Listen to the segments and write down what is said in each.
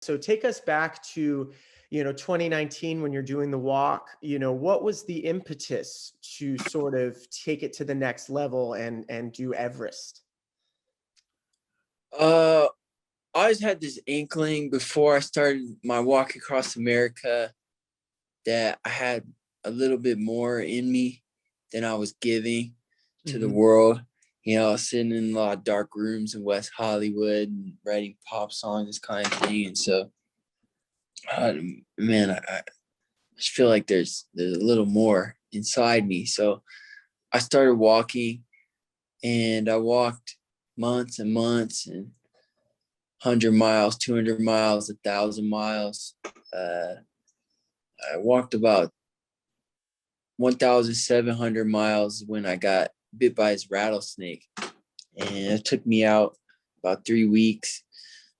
So take us back to, 2019 when you're doing the walk. What was the impetus to sort of take it to the next level and do Everest? Uh, I always had this inkling before I started my walk across America that I had a little bit more in me than I was giving to the Hmm. world. I was sitting in a lot of dark rooms in West Hollywood and writing pop songs, this kind of thing. And so, uh, man, I just feel like there's a little more inside me. So I started walking, and I walked months and months and 100 miles, 200 miles, 1,000 miles. Uh, I walked about 1,700 miles when I got bit by this rattlesnake, and it took me out about 3 weeks.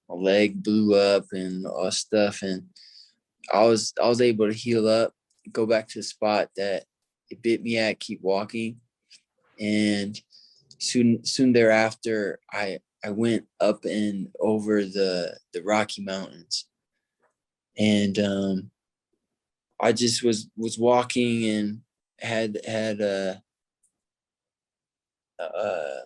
My leg blew up and all stuff, and I was able to heal up, go back to the spot that it bit me at, keep walking, and soon thereafter, I went up and over the Rocky Mountains, and I just was walking and had uh,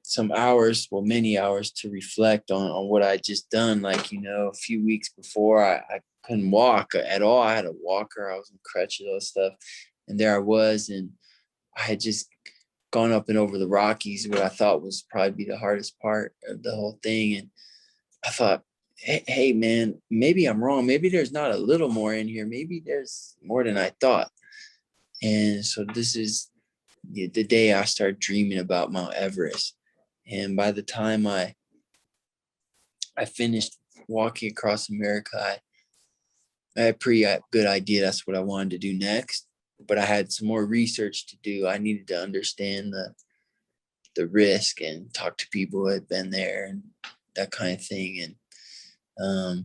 some hours, well, many hours to reflect on what I just done. Like, a few weeks before, I couldn't walk at all. I had a walker, I was in crutches, all this stuff. And there I was, and I had just gone up and over the Rockies, what I thought was probably the hardest part of the whole thing. And I thought, hey man, maybe I'm wrong. Maybe there's not a little more in here. Maybe there's more than I thought. And so this is the day I started dreaming about Mount Everest. And by the time I finished walking across America, I had a pretty good idea that's what I wanted to do next. But I had some more research to do. I needed to understand the risk and talk to people who had been there and that kind of thing. And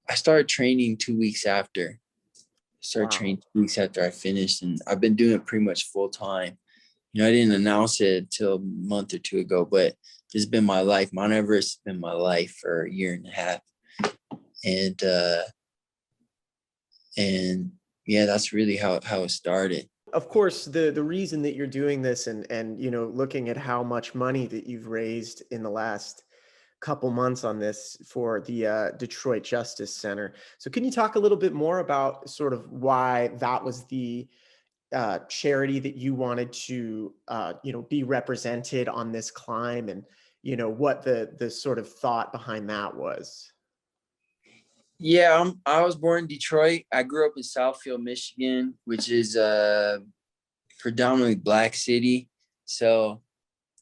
I started training 2 weeks after. Started Wow. training 2 weeks after I finished, and I've been doing it pretty much full time. I didn't announce it until a month or two ago, but this has been my life. Mount Everest has been my life for a year and a half, and and yeah, that's really how it started. Of course, the reason that you're doing this and looking at how much money that you've raised in the last couple months on this for the Detroit Justice Center. So can you talk a little bit more about sort of why that was the charity that you wanted to be represented on this climb, and what the sort of thought behind that was? Yeah, I was born in Detroit. I grew up in Southfield, Michigan, which is a predominantly black city. So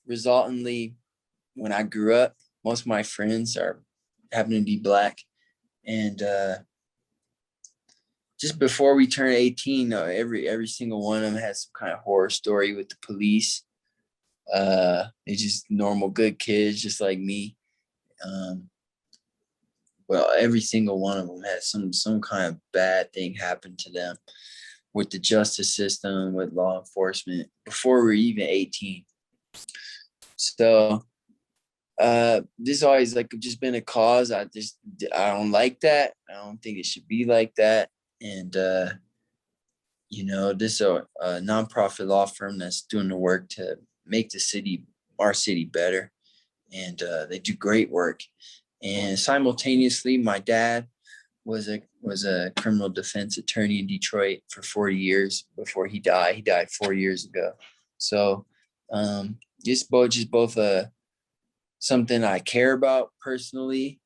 resultantly, when I grew up, most of my friends are happen to be black. And just before we turn 18, every single one of them has some kind of horror story with the police. They're just normal, good kids, just like me. Um, well, every single one of them has some kind of bad thing happen to them with the justice system, with law enforcement before we're even 18. So this always like just been a cause. I don't like that. I don't think it should be like that. And this is a nonprofit law firm that's doing the work to make our city better, and they do great work. And simultaneously, my dad was a criminal defense attorney in Detroit for 40 years before he died. He died 4 years ago. So just both something I care about personally,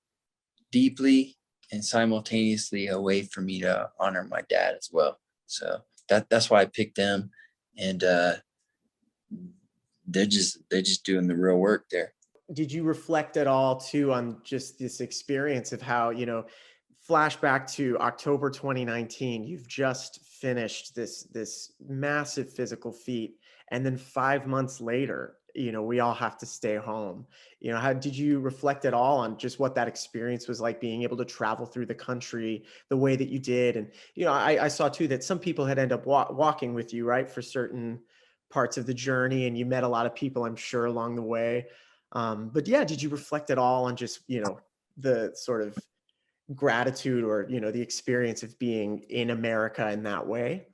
deeply, and simultaneously a way for me to honor my dad as well. So that's why I picked them, and they're just doing the real work there. Did you reflect at all too on just this experience of how, flashback to October 2019, you've just finished this massive physical feat, and then 5 months later, we all have to stay home. How did you reflect at all on just what that experience was like, being able to travel through the country the way that you did? And I saw too that some people had ended up walking with you, right, for certain parts of the journey, and you met a lot of people, I'm sure, along the way. But yeah, did you reflect at all on just, the sort of gratitude or, the experience of being in America in that way?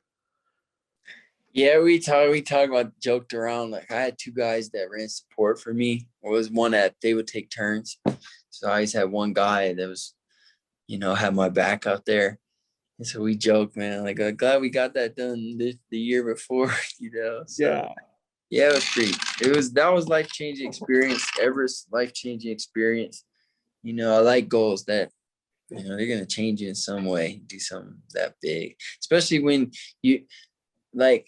Yeah, we talk about, joked around. Like, I had two guys that ran support for me. It was one that they would take turns. So I always had one guy that was, had my back out there. And so we joke, man, like, I'm glad we got that done the year before, So Yeah. yeah, it was great. That was life-changing experience, Everest life-changing experience. I like goals that, they're gonna change you in some way, do something that big. Especially when you like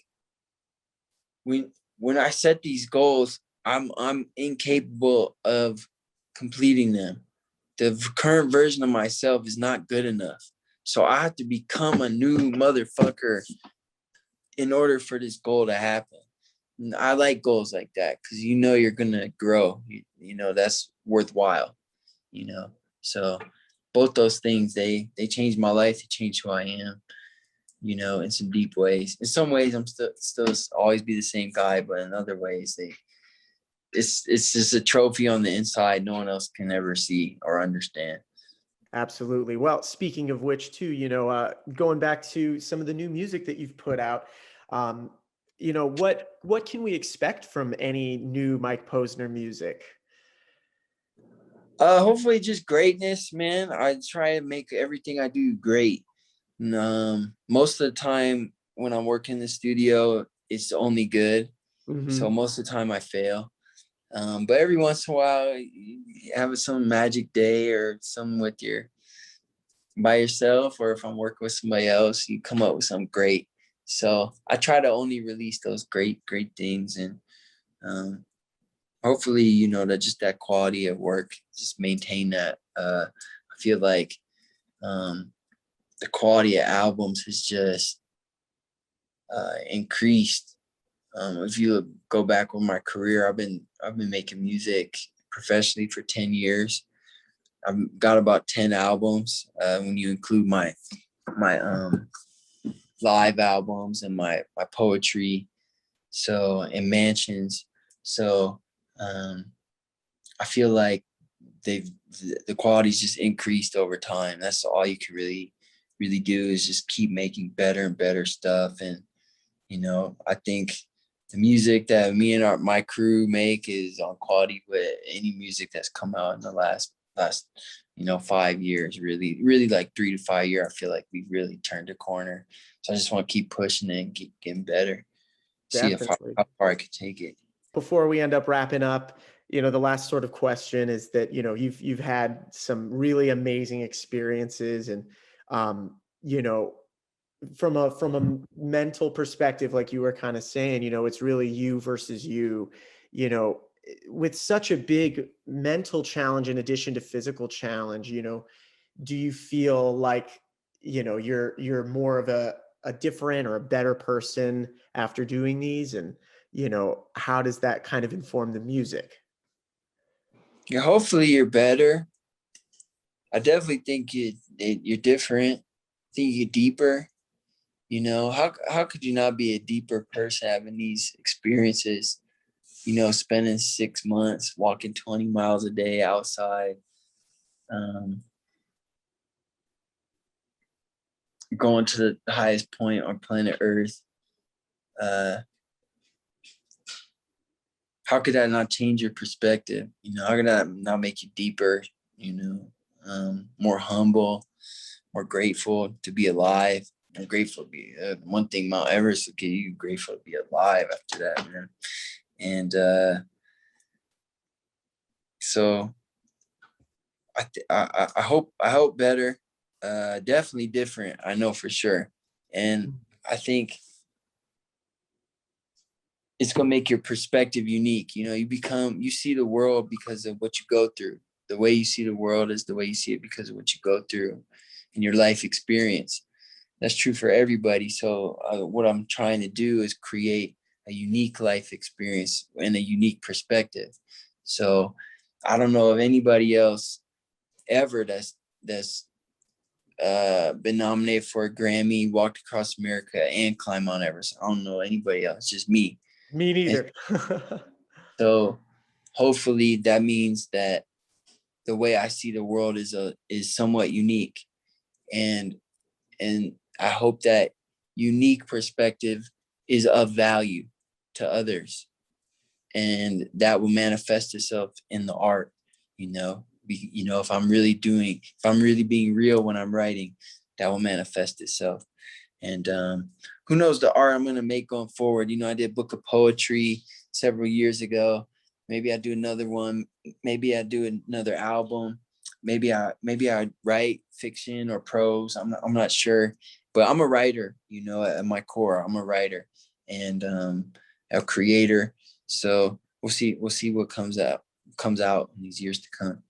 when I set these goals, I'm incapable of completing them. The current version of myself is not good enough. So I have to become a new motherfucker in order for this goal to happen. And I like goals like that because you're gonna grow. That's worthwhile. You know, so both those things, they changed my life. They changed who I am. In some deep ways. In some ways, I'm still always be the same guy, but in other ways, it's just a trophy on the inside no one else can ever see or understand. Absolutely. Well, speaking of which, too, going back to some of the new music that you've put out, um, what can we expect from any new Mike Posner music? Hopefully just greatness, man. I try to make everything I do great. And, most of the time when I'm working in the studio, it's only good. So Hmm. most of the time I fail. But every once in a while, you have some magic day or some with your by yourself, or if I'm working with somebody else, you come up with something great. So I try to only release those great things, and um, hopefully, that just that quality of work, just maintain that. I feel like um, the quality of albums has just increased. If you go back with my career, I've been making music professionally for 10 years. I've got about 10 albums when you include my live albums and my poetry, so in mansions. So um I feel like they've the quality's just increased over time. That's all you can really do, is just keep making better and better stuff. And I think the music that me and my crew make is on quality with any music that's come out in the last 5 years. Really, like 3 to 5 years, I feel like we've really turned a corner. So I just want to keep pushing it and keep getting better, see Definitely. how far I could take it. Before we end up wrapping up, the last sort of question is that, you've had some really amazing experiences and, you know, from a mental perspective, like you were kind of saying, it's really you versus you, with such a big mental challenge in addition to physical challenge, do you feel like, you're more of a different or a better person after doing these? And, how does that kind of inform the music? Yeah, hopefully you're better. I definitely think you're different. I think you're deeper. How could you not be a deeper person having these experiences? Spending 6 months walking 20 miles a day outside, um, going to the highest point on planet Earth. Uh, how could that not change your perspective? How could that not make you deeper? More humble, more grateful to be alive. I'm grateful to be one thing Mount Everest will get you grateful to be alive after that, man. And so I hope better. Definitely different. I know for sure, and I think it's gonna make your perspective unique. You see the world because of what you go through. The way you see the world is the way you see it because of what you go through in your life experience. That's true for everybody. So what I'm trying to do is create a unique life experience and a unique perspective. So I don't know of anybody else ever that's been nominated for a Grammy, walked across America, and climbed Mount Everest. I don't know anybody else, just me. Me And neither. so hopefully that means that the way I see the world is somewhat unique. And I hope that unique perspective is of value to others, and that will manifest itself in the art. If I'm really being real when I'm writing, that will manifest itself. And who knows the art I'm going to make going forward. I did a book of poetry several years ago. Maybe I do another one. Maybe I do another album. Maybe I write fiction or prose. I'm not sure, but I'm a writer. At my core, I'm a writer and a creator. So we'll see what comes out in these years to come.